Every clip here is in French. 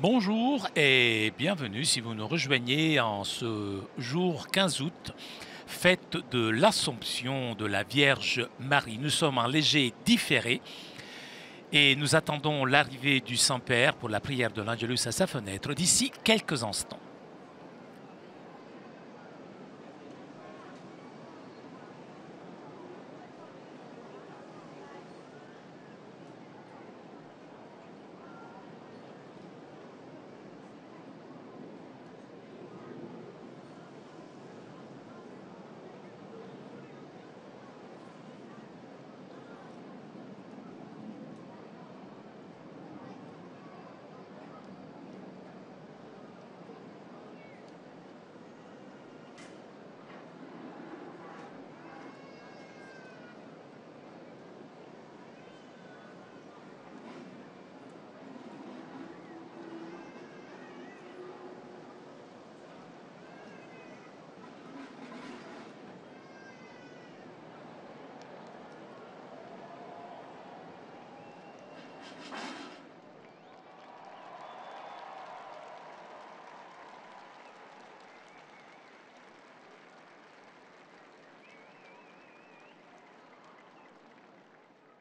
Bonjour et bienvenue si vous nous rejoignez en ce jour 15 août, fête de l'Assomption de la Vierge Marie. Nous sommes en léger différé et nous attendons l'arrivée du Saint-Père pour la prière de l'Angelus à sa fenêtre d'ici quelques instants.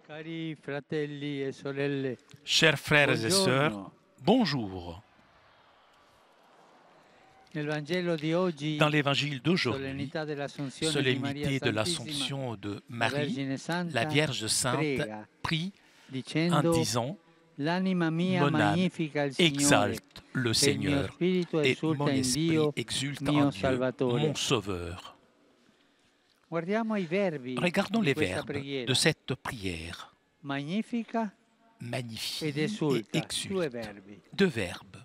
Cari fratelli e sorelle, Chers frères et sœurs, buongiorno. bonjour. Nel Vangelo di oggi, Dans l'évangile d'aujourd'hui, solennità dell'Assunzione di solennité Maria de Santissima, l'Assomption de la Marie, Vergine Santa la Vierge Sainte prega prie en dicendo: disant l'anima mia Mon âme magnifica il Signore, exalte le e il mio Seigneur spirito et esulta mon in esprit Dio, exulte mio en Dieu, Salvatore. mon Sauveur. Guardiamo i verbi Regardons di les questa verbes preghiera. de cette prière. Magnifica Magnifier ed et esulta, due exulte. verbi. Deux verbes.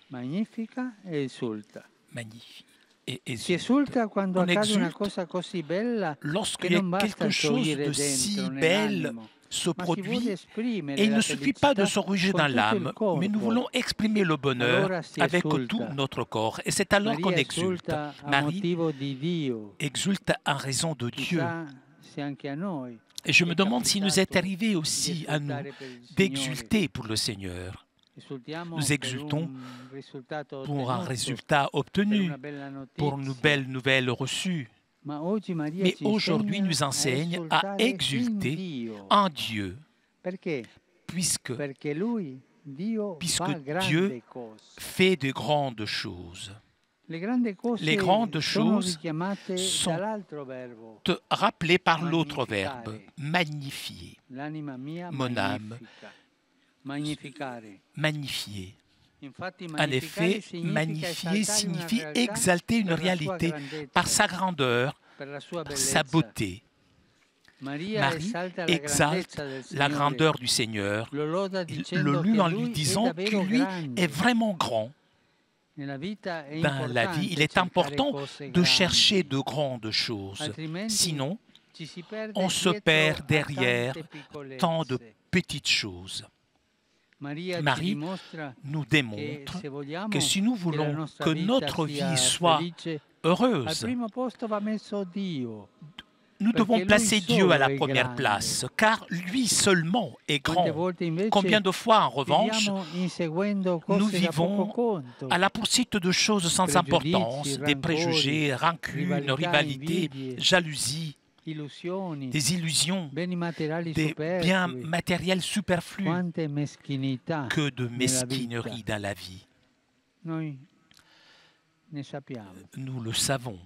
Magnifica e esulta. Magnifie et Si exulte. esulta quando On accade una exulte cosa così bella che lorsqu'il y a non basta quelque chose gioire de si dentro belle nell'animo, se ma si vuole produit. esprimere Et il la ne suffit pas de felicità se réjouir con dans tutto il l'âme, mais nous corpo. voulons exprimer le bonheur Allora si avec esulta. tout notre corps. Et c'est alors qu'on Maria exulte. esulta a Marie motivo di Dio. exulte en raison de Dieu. Chissà se anche a noi Et je me è demande s'il nous est capitato arrivé di aussi à nous esultare per il Signore. d'exulter pour le Seigneur. Esultiamo Nous per exultons un risultato pour un ottenuto, résultat per obtenu, una bella pour une notizia. belle nouvelle reçue. Ma oggi Maria Mais ci aujourd'hui insegna nous enseigne à esultare in exulter Dio. en Dieu, Perché? puisque Perché lui, Dio, fa grandi Dieu cose. fait de grandes choses. Le grandi cose Les grandes sono choses richiamate sont dall'altro verbo. rappelées par l'autre Magnificare. verbe, magnifier, L'anima mia Mon âme. magnifica. Magnificare. magnifier. Infatti, En effet, magnifier signifie exalter une réalité par sa grandeur, per la sua par sa bellezza. beauté. Maria Marie esalta exalte la grandezza del la Signore. grandeur du Seigneur. Lo loda Il dicendo le loue che en lui lui è disant davvero que lui grande. est vraiment grand. Nella vita è Dans la vie, il est importante important cercare cose de grandi. chercher de grandes choses. Altrimenti Sinon, ci si perde on se dietro perd a derrière tante piccolezze. tant de petites choses. Maria ci Marie dimostra nous che démontre se vogliamo que si nous che la voulons nostra que vita notre sia vie soit felice, al heureuse, primo posto va messo Dio. nous Perché devons lui placer Dieu solo à la è première grande. place, car lui seulement est Quante grand. volte invece Combien de fois, en revanche, viviamo inseguendo nous cose da poco vivons conto, à la poursuite de choses sans Pregiudizi, importance, des rancori, préjugés, rancunes, rivalità, rivalités, invidie, jalousies, illusioni, des illusions, beni materiali des biens superflui, matériels superflus. quante meschinità Que de nella mesquinerie vita. dans la vie. Noi ne sappiamo. Nous le savons.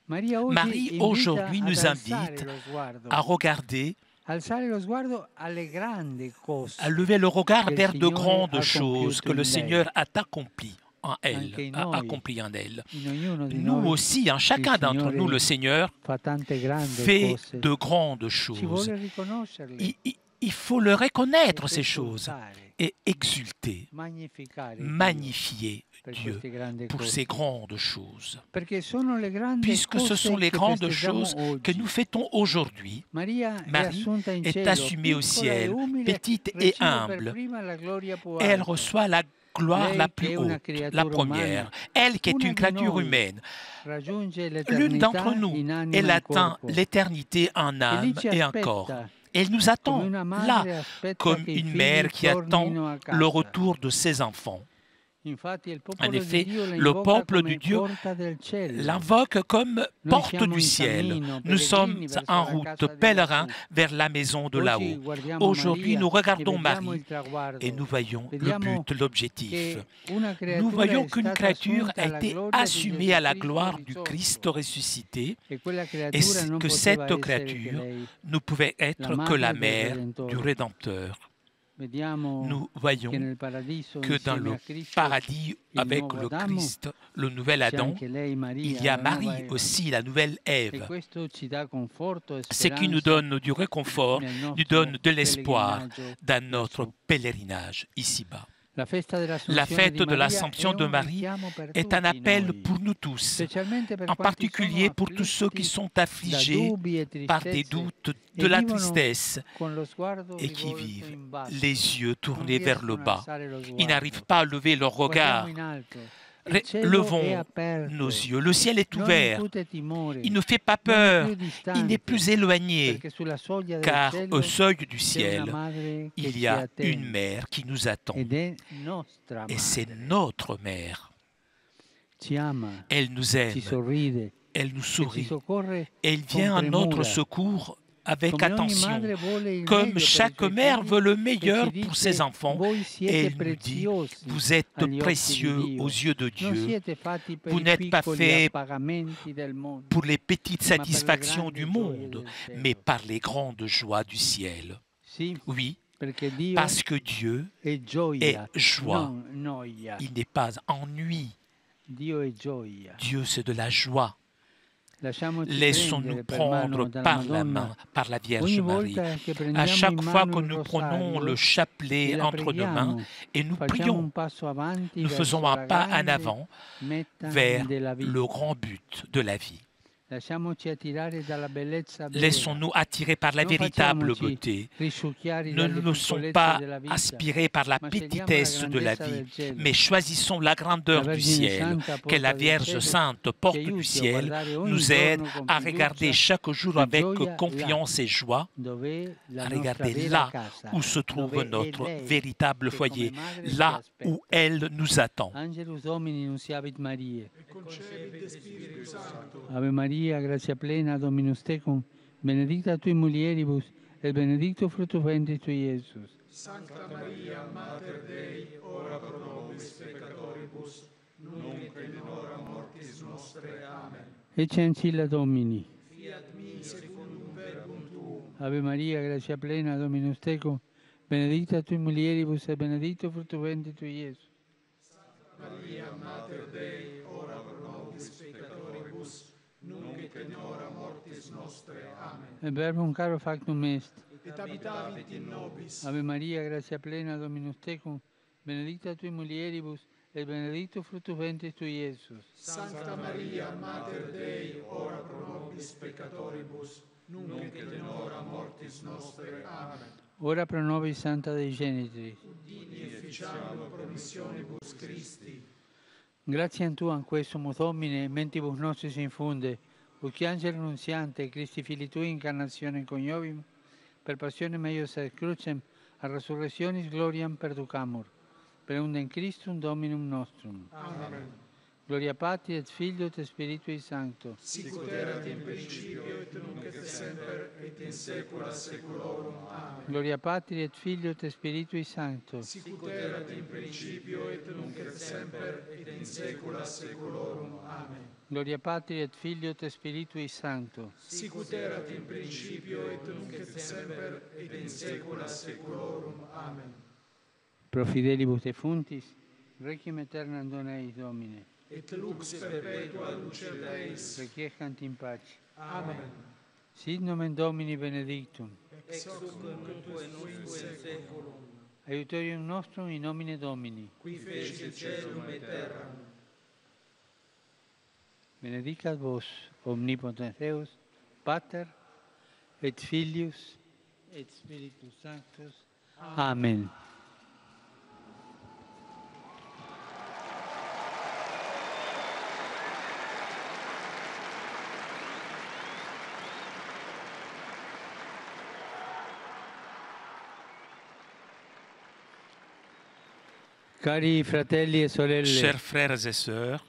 Maria oggi Marie invita aujourd'hui ad nous alzare invite lo sguardo, à regarder, alzare lo sguardo alle grandi cose. à lever le regard Que le vers de Signore grandes ha choses que compiuto le in Seigneur a accompli en elle, Anche in a noi. accompli en elle. In ognuno di Nous noi aussi, en chacun d'entre Signore nous, le Seigneur fa tante grandi fait cose. de grandes Ci choses. vuole riconoscerle, Il faut le reconnaître, e ces choses, esultare, et exulter, magnificare Dio magnifier per Dieu queste grandi pour cose. ces grandes choses. Perché sono le grandi Puisque ce cose sont les che grandes festeggiamo choses que oggi. nous fêtons aujourd'hui, Maria è Marie assunta in est cielo, assumée au piccola ciel, e umile, petite et riceve per humble. prima la gloria più Et elle alta. reçoit la gloire Lei la che plus è una haute, creatura la première. umana, Elle qui est una une di créature noi, humaine, raggiunge l'une l'eternità d'entre nous, in anima elle e atteint corpo. l'éternité en E lì âme ci et en corps. aspetta, Elle nous come attend una là, madre aspetta comme che i une figli mère qui attend tornino a casa. le retour de ses enfants. En effet, le peuple de Dieu l'invoque comme porte du ciel. Nous sommes en route, pèlerins vers la maison de là-haut. Aujourd'hui, nous regardons Marie et nous voyons le but, l'objectif. Nous voyons qu'une créature a été assumée à la gloire du Christ ressuscité et que cette créature ne pouvait être que la mère du Rédempteur. Nous voyons que dans le paradis avec le Christ, le nouvel Adam, il y a Marie aussi, la nouvelle Ève. Ce qui nous donne du réconfort, nous donne de l'espoir dans notre pèlerinage ici-bas. La fête de l'Assomption de Marie est un appel pour nous tous, en particulier pour tous ceux qui sont affligés par des doutes, de la tristesse et qui vivent les yeux tournés vers le bas. Ils n'arrivent pas à lever leur regard. Levons nos yeux. Le ciel est ouvert. Il ne fait pas peur. Il n'est plus éloigné. Car au seuil du ciel, il y a une mère qui nous attend. Et c'est notre mère. Elle nous aime. Elle nous sourit. Elle vient à notre secours avec attention, comme chaque mère veut le meilleur pour ses enfants. Et elle nous dit, vous êtes précieux aux yeux de Dieu. Vous n'êtes pas faits pour les petites satisfactions du monde, mais par les grandes joies du ciel. Oui, parce que Dieu est joie. Il n'est pas ennui. Dieu, c'est de la joie. Laissons-nous prendre par la main par la Vierge Marie. À chaque fois que nous prenons le chapelet entre nos mains et nous prions, nous faisons un pas en avant vers le grand but de la vie. Laissons-nous attirer par la véritable beauté. Ne nous laissons pas aspirer par la petitesse de la vie, mais choisissons la grandeur du ciel. Que la Vierge Sainte, porte du ciel, nous aide à regarder chaque jour avec confiance et joie, à regarder là où se trouve notre véritable foyer, là où elle nous attend. Ave Maria, gratia plena, Dominus tecum, benedicta tui mulieribus, et benedictus fructus ventris tui, Iesus. Sancta Maria, Mater Dei, ora pro nobis peccatoribus, nunc et in hora mortis nostre. Amen. Ecce ancilla Domini. Fiat mi secundum verbum tuum. Ave Maria, gratia plena, Dominus tecum, benedicta tui mulieribus, et benedictus fructus ventris tui, Iesus. Sancta Maria, Mater Dei, ora pro nobis peccatoribus, nunc et in hora mortis nostre. Amen. Et verbum caro factum est. Et habitavit in nobis. Ave Maria, gratia plena, Dominus tecum, benedicta tui mulieribus, et benedictus fructus ventris tui, Iesus. Sancta Maria, Mater Dei, ora pro nobis peccatoribus, nunc et in hora mortis nostre. Amen. Ora pro nobis Santa Dei Genitris. Udini e ficiamur promissionibus Christi. Gratiam Tuam quesumus Domine, mentibus nostris infunde, ut angelo nuntiante, Christi Filii Tui, incarnationem coniovimus, per passionem eius et crucem, a resurrectionis gloriam perducamur. Per undem Christum Dominum nostrum. Amen. Gloria Patri et Filio et Spiritui Sancto. Sicut erat in principio et nunc et semper et in saecula saeculorum. Amen. Gloria Patri et Filio et Spiritui Sancto. Sicut erat in principio et nunc et semper et in saecula saeculorum. Amen. Gloria Patri et Filio et Spiritui Sancto. Sicut erat in principio et nunc et semper et in saecula saeculorum. Amen. Pro fidelibus defuntis, requiem aeternam dona eis Domine. Et lux perpetua luce Deis. Requiescant in pace. Amen. Sit nomen Domini benedictum. Ex hoc nunc et usque in saeculum. Aiutorium nostrum in nomine Domini. Qui fecit caelum et terram. Benedicat vos, omnipotens Deus, Pater, et Filius, et Spiritus Sanctus. Amen. Cari fratelli e sorelle, Chers frères et sœurs,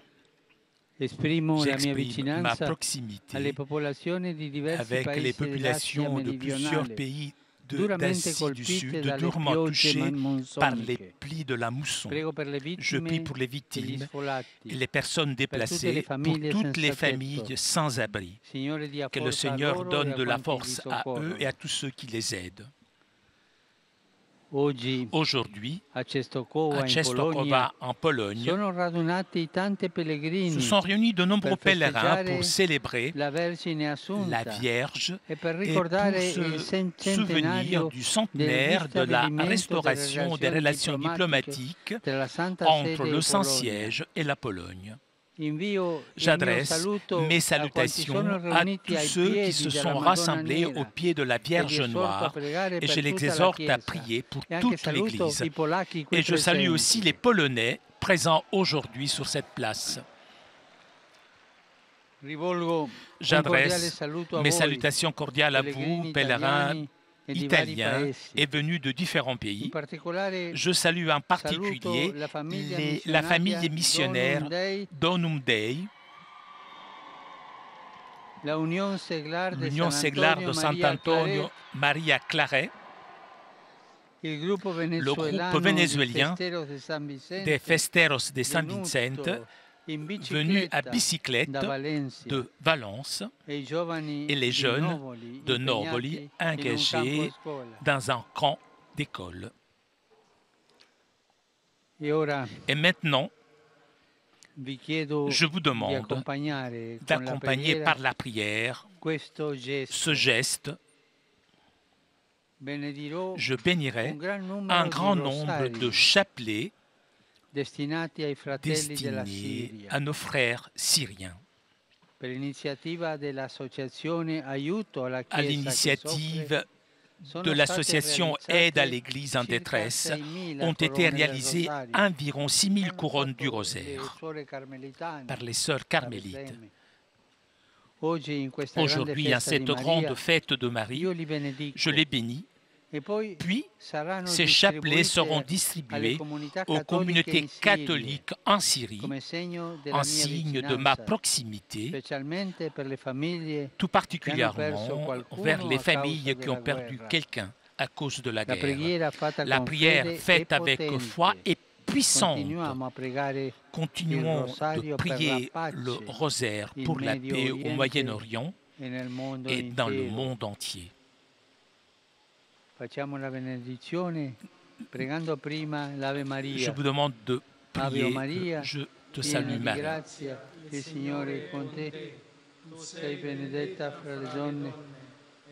esprimo la mia j'exprime ma vicinanza proximité alle popolazioni di diversi avec les paesi dell'Asia populations de plusieurs meridionale, pays duramente d'Asie du colpite Sud, dalle durement piogge touchés par les monsoniche. plis de la mousson. Prego per le Je prie vittime pour les e gli victimes sfolati. et les personnes tutte le déplacées, pour famiglie toutes senza les tetto. familles sans abri. Signore dia Que le forza a Seigneur loro e donne a de la quanti li force à eux soccorrono. et à tous ceux qui les aident. Oggi Aujourd'hui, a Czestochowa à in Polonia Częstochowa, en Pologne, sono radunati tanti pellegrini se sont réunis de nombreux per pèlerins festeggiare pour célébrer la Vergine la Assunta Vierge e per et pour ricordare il se souvenir centenario du centenaire de la ristabilimento restauration des relations diplomatiche diplomatiques tra la Santa entre Sede le e Polonia. Saint-Siège et la Pologne. Invio il J'adresse mio saluto mes a quanti sono salutations à riuniti tous ai ceux qui piedi se della sont Madonna rassemblés Nera au pied de la e li Vierge esorto a Noire pregare et per je les tutta la exhorte à Chiesa prier pour e anche toute saluto l'Église. i polacchi qui Et je salue presenti. aussi les Polonais présents aujourd'hui sur cette place. Rivolgo un cordiale J'adresse saluto a mes voi, salutations cordiales à pellegrini vous, pèlerins italiani e di vari italiens paesi. et venus de différents In pays. particolare Je salue en particulier saluto la famille missionnaire Donum Donum Dei, la Unión Seglar de l'Union San Seglar Antonio de Maria Sant'Antonio Maria Claret, il gruppo le groupe vénézuélien des Festeros de San Vicente, venus à bicyclette de Valence, et les jeunes de Novoli engagés dans un camp d'école. Et maintenant, je vous demande d'accompagner par la prière ce geste. Je bénirai un grand nombre de chapelets destinés à nos frères syriens. À l'initiative de l'association Aide à l'Église en détresse, ont été réalisées environ 6000 couronnes du rosaire par les sœurs carmélites. Aujourd'hui, en cette grande fête de Marie, je les bénis. Puis, ces chapelets seront distribués aux communautés catholiques en Syrie, en signe de ma proximité, tout particulièrement vers les familles qui ont perdu quelqu'un à cause de la guerre. La prière faite avec foi est puissante. Continuons de prier le rosaire pour la paix au Moyen-Orient et dans le monde entier. Facciamo la benedizione pregando prima l'Ave Maria. Je vous demande de prier. Ave Maria, Je te salue, Marie. Grazia, il Signore è con te. Sei benedetta fra le donne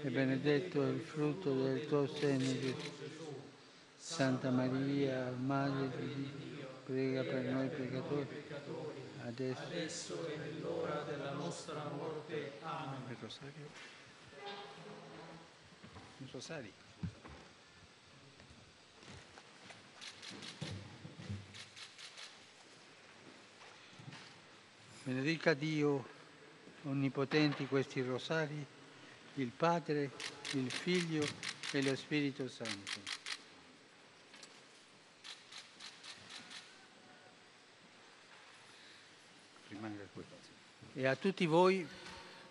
e benedetto è il frutto del tuo seno, Gesù. Santa Maria, Madre di Dio, prega per noi peccatori, adesso e nell'ora della nostra morte. Amen. Il rosario. Il rosario. Benedica Dio Onnipotente questi rosari, il Padre, il Figlio e lo Spirito Santo. E a tutti voi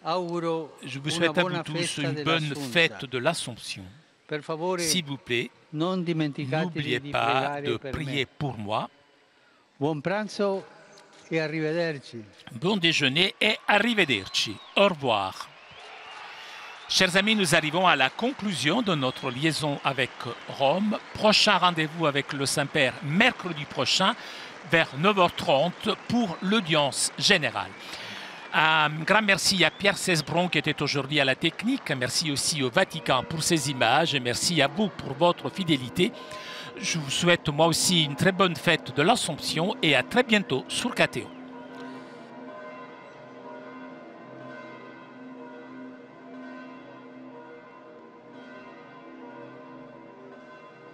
auguro Je vous una souhaite à vous buona tous festa une bonne dell'Assunta. fête de l'Assomption. Per favore, S'il vous plaît, non dimenticatevi n'oubliez di pas pregare de per prier me. pour moi. Buon pranzo e arrivederci. Bon déjeuner et arrivederci. Au revoir. Chers amis, nous arrivons à la conclusion de notre liaison avec Rome. Prochain rendez-vous avec le Saint-Père mercredi prochain vers 9h30 pour l'audience générale. Un grand merci à Pierre Cesbron qui était aujourd'hui à la technique. Merci aussi au Vatican pour ces images et merci à vous pour votre fidélité. Je vous souhaite moi aussi une très bonne fête de l'Assomption et à très bientôt sur KTO.